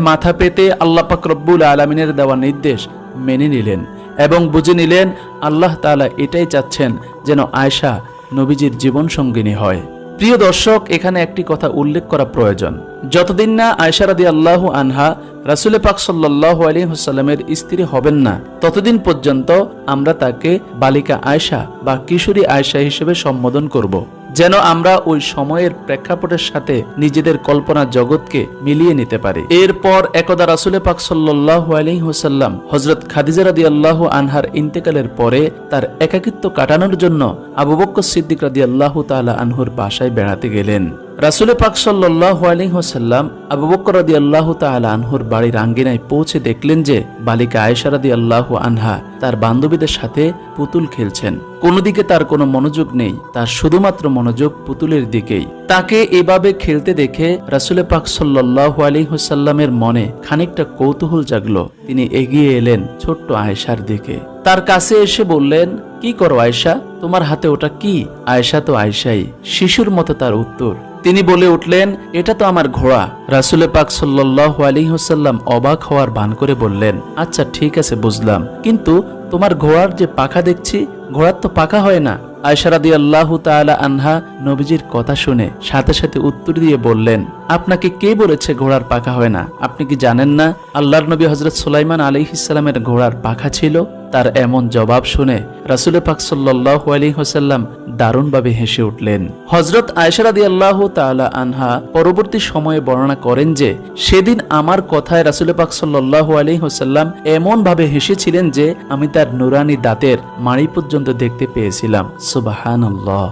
মাথা পেতে আল্লাহ পাক রব্বুল আলামিনের দেওয়া নির্দেশ মেনে নিলেন এবং বুঝে নিলেন আল্লাহ তাআলা এটাই চাচ্ছেন যেন আয়েশা নবীজির জীবন সঙ্গিনী হয়। প্রিয় দর্শক, এখানে একটি কথা উল্লেখ করা প্রয়োজন। যতদিন না আয়েশা রাদিয়াল্লাহু আনহা রাসূল পাক সাল্লাল্লাহু আলাইহি ওয়াসাল্লামের স্ত্রী হবেন না, ততদিন পর্যন্ত আমরা তাকে বালিকা আয়েশা বা কিশোরী আয়েশা হিসেবে সম্বোধন করব, যেন আমরা ওই সময়ের প্রেক্ষাপটের সাথে নিজেদের কল্পনা জগৎকে মিলিয়ে নিতে পারি। এরপর একদা রাসূল পাক সাল্লাল্লাহু আলাইহি ওয়াসাল্লাম হযরত খাদিজা রাদিয়াল্লাহু আনহার ইন্তেকালের পরে তার একাকিত্ব কাটানোর জন্য আবু বকর সিদ্দিক রাদিয়াল্লাহু তাআলা আনহুর বাসায় বেড়াতে গেলেন। রাসূল পাক সাল্লাল্লাহু আলাইহি ওয়াসাল্লাম আবু বকর রাদিয়াল্লাহু তাআলা আনহুর বাড়ির আঙ্গিনায় পৌঁছে দেখলেন যে বালিকা আয়েশা রাদিয়াল্লাহু আনহা তার বান্ধবীদের সাথে পুতুল খেলছেন। কোনো দিকে তার কোনো মনোযোগ নেই, তার শুধুমাত্র মনোযোগ পুতুলের দিকেই। তাকে এভাবে খেলতে দেখে রাসূল পাক সাল্লাল্লাহু আলাইহি ওয়াসাল্লামের মনে খানিকটা কৌতূহল জাগলো। তিনি এগিয়ে এলেন ছোট্ট আয়েশার দিকে, তার কাছে এসে বললেন, কি করো আয়েশা, তোমার হাতে ওটা কি? আয়েশা তো আয়েশাই, শিশুর মতো তার উত্তর। তিনি বলে উঠলেন, এটা তো আমার ঘোড়া। রাসূল পাক সাল্লাল্লাহু আলাইহি ওয়াসাল্লাম অবাক হওয়ার ভান করে বললেন, আচ্ছা ঠিক আছে বুঝলাম, কিন্তু তোমার ঘোড়ার যে পাখা দেখছি, ঘোড়ার তো পাখা হয় না। আয়েশা রাদিয়াল্লাহু তাআলা আনহা নবীজির কথা শুনে সাথে সাথে উত্তর দিয়ে বললেন, আপনাকে কে বলেছে ঘোড়ার পাখা হয় না? আপনি কি জানেন না আল্লাহর নবী হযরত সুলাইমান আলাইহিস সালামের ঘোড়ার পাখা ছিল? তার এমন জবাব শুনে রাসূল পাক সাল্লাল্লাহু আলাইহি ওয়াসাল্লাম দারুণভাবে হেসে উঠলেন। হযরত আয়েশা রাদিয়াল্লাহু তাআলা আনহা পরবর্তী সময়ে বর্ণনা করেন যে সেদিন আমার কথায় রাসূল পাক সাল্লাল্লাহু আলাইহি ওয়াসাল্লাম এমন ভাবে হেসেছিলেন যে আমি তার নুরানি দাঁতের মাড়ি পর্যন্ত দেখতে পেয়েছিলাম। সুবহানাল্লাহ।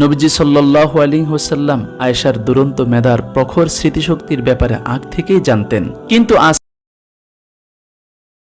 নবীজি সাল্লাল্লাহু আলাইহি ওয়াসাল্লাম আয়েশার দুরন্ত মেধার প্রখর স্মৃতিশক্তির ব্যাপারে আগ থেকেই জানতেন, কিন্তু